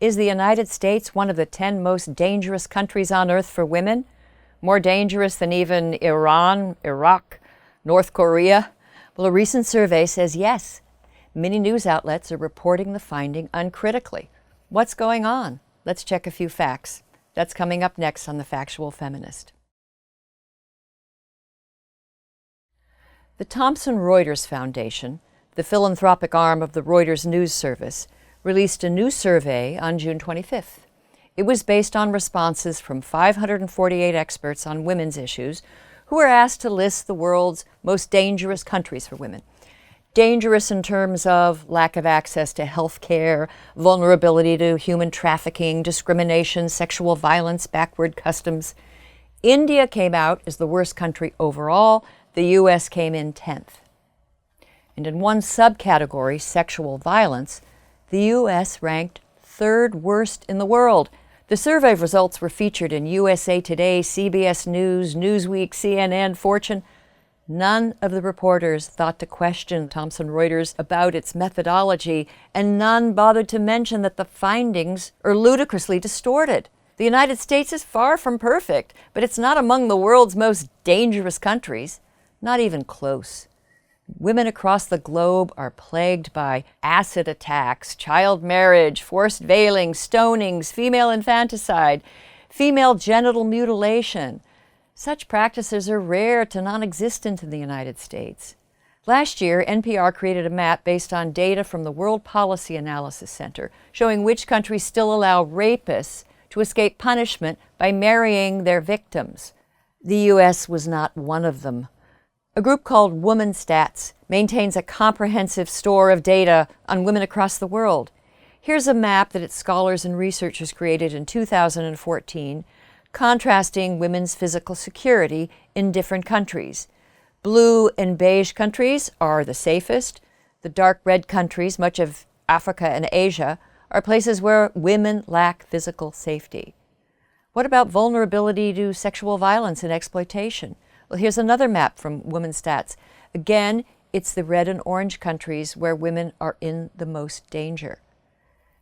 Is the United States one of the 10 most dangerous countries on earth for women? More dangerous than even Iran, Iraq, North Korea? Well, a recent survey says yes. Many news outlets are reporting the finding uncritically. What's going on? Let's check a few facts. That's coming up next on The Factual Feminist. The Thomson Reuters Foundation, the philanthropic arm of the Reuters news service, released a new survey on June 25th. It was based on responses from 548 experts on women's issues who were asked to list the world's most dangerous countries for women. Dangerous in terms of lack of access to health care, vulnerability to human trafficking, discrimination, sexual violence, backward customs. India came out as the worst country overall. The U.S. came in 10th. And in one subcategory, sexual violence, the U.S. ranked third worst in the world. The survey results were featured in USA Today, CBS News, Newsweek, CNN, Fortune. None of the reporters thought to question Thomson Reuters about its methodology, and none bothered to mention that the findings are ludicrously distorted. The United States is far from perfect, but it's not among the world's most dangerous countries. Not even close. Women across the globe are plagued by acid attacks, child marriage, forced veiling, stonings, female infanticide, female genital mutilation. Such practices are rare to non-existent in the United States. Last year, NPR created a map based on data from the World Policy Analysis Center, showing which countries still allow rapists to escape punishment by marrying their victims. The U.S. was not one of them. A group called Woman Stats maintains a comprehensive store of data on women across the world. Here's a map that its scholars and researchers created in 2014, contrasting women's physical security in different countries. Blue and beige countries are the safest. The dark red countries, much of Africa and Asia, are places where women lack physical safety. What about vulnerability to sexual violence and exploitation? Well, here's another map from Women Stats. Again, it's the red and orange countries where women are in the most danger.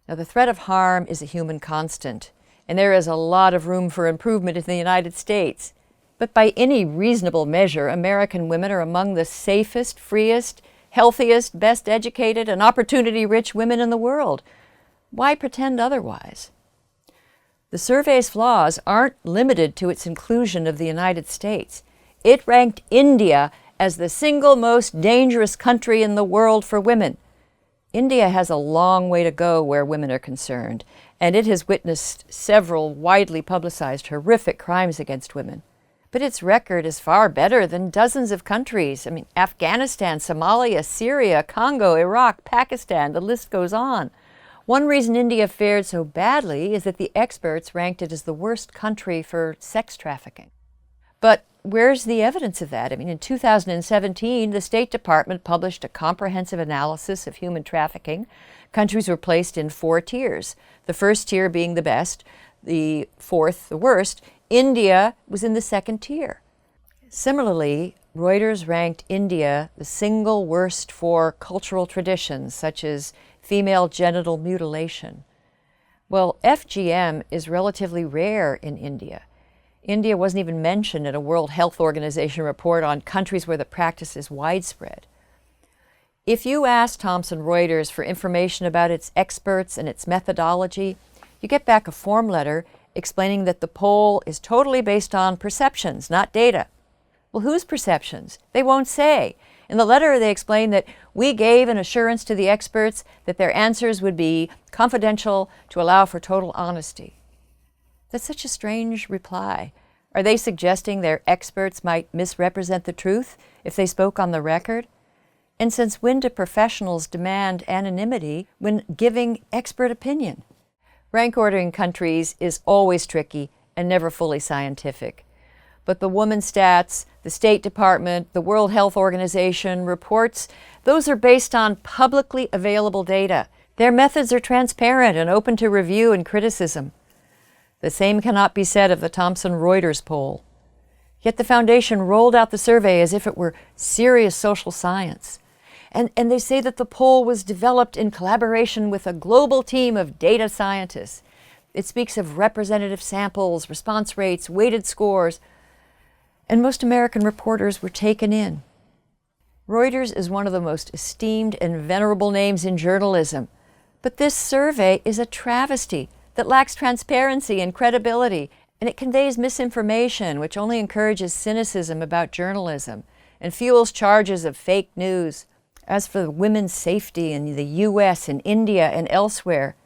Now, the threat of harm is a human constant, and there is a lot of room for improvement in the United States. But by any reasonable measure, American women are among the safest, freest, healthiest, best educated, and opportunity-rich women in the world. Why pretend otherwise? The survey's flaws aren't limited to its inclusion of the United States. It ranked India as the single most dangerous country in the world for women. India has a long way to go where women are concerned, and it has witnessed several widely publicized horrific crimes against women. But its record is far better than dozens of countries. Afghanistan, Somalia, Syria, Congo, Iraq, Pakistan, the list goes on. One reason India fared so badly is that the experts ranked it as the worst country for sex trafficking. But where's the evidence of that? In 2017, the State Department published a comprehensive analysis of human trafficking. Countries were placed in 4 tiers, the first tier being the best, the fourth the worst. India was in the second tier. Similarly, Reuters ranked India the single worst for cultural traditions, such as female genital mutilation. Well, FGM is relatively rare in India. India wasn't even mentioned in a World Health Organization report on countries where the practice is widespread. If you ask Thomson Reuters for information about its experts and its methodology, you get back a form letter explaining that the poll is totally based on perceptions, not data. Well, whose perceptions? They won't say. In the letter, they explain that we gave an assurance to the experts that their answers would be confidential to allow for total honesty. That's such a strange reply. Are they suggesting their experts might misrepresent the truth if they spoke on the record? And since when do professionals demand anonymity when giving expert opinion? Rank ordering countries is always tricky and never fully scientific. But the Woman Stats, the State Department, the World Health Organization reports, those are based on publicly available data. Their methods are transparent and open to review and criticism. The same cannot be said of the Thomson Reuters poll. Yet the foundation rolled out the survey as if it were serious social science. And they say that the poll was developed in collaboration with a global team of data scientists. It speaks of representative samples, response rates, weighted scores, and most American reporters were taken in. Reuters is one of the most esteemed and venerable names in journalism, but this survey is a travesty that lacks transparency and credibility, and it conveys misinformation, which only encourages cynicism about journalism and fuels charges of fake news. As for women's safety in the U.S. and India and elsewhere,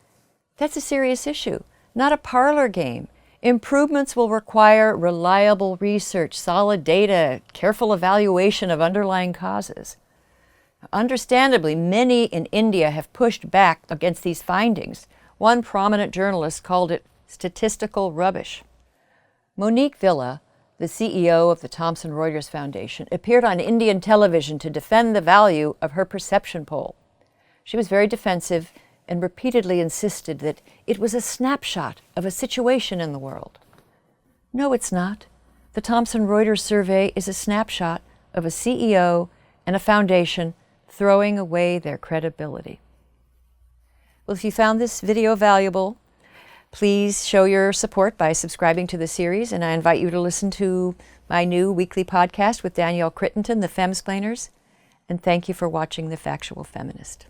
that's a serious issue, not a parlor game. Improvements will require reliable research, solid data, careful evaluation of underlying causes. Understandably, many in India have pushed back against these findings. One prominent journalist called it statistical rubbish. Monique Villa, the CEO of the Thomson Reuters Foundation, appeared on Indian television to defend the value of her perception poll. She was very defensive and repeatedly insisted that it was a snapshot of a situation in the world. No, it's not. The Thomson Reuters survey is a snapshot of a CEO and a foundation throwing away their credibility. Well, if you found this video valuable, please show your support by subscribing to the series, and I invite you to listen to my new weekly podcast with Danielle Crittenden, the Femsplainers, and thank you for watching The Factual Feminist.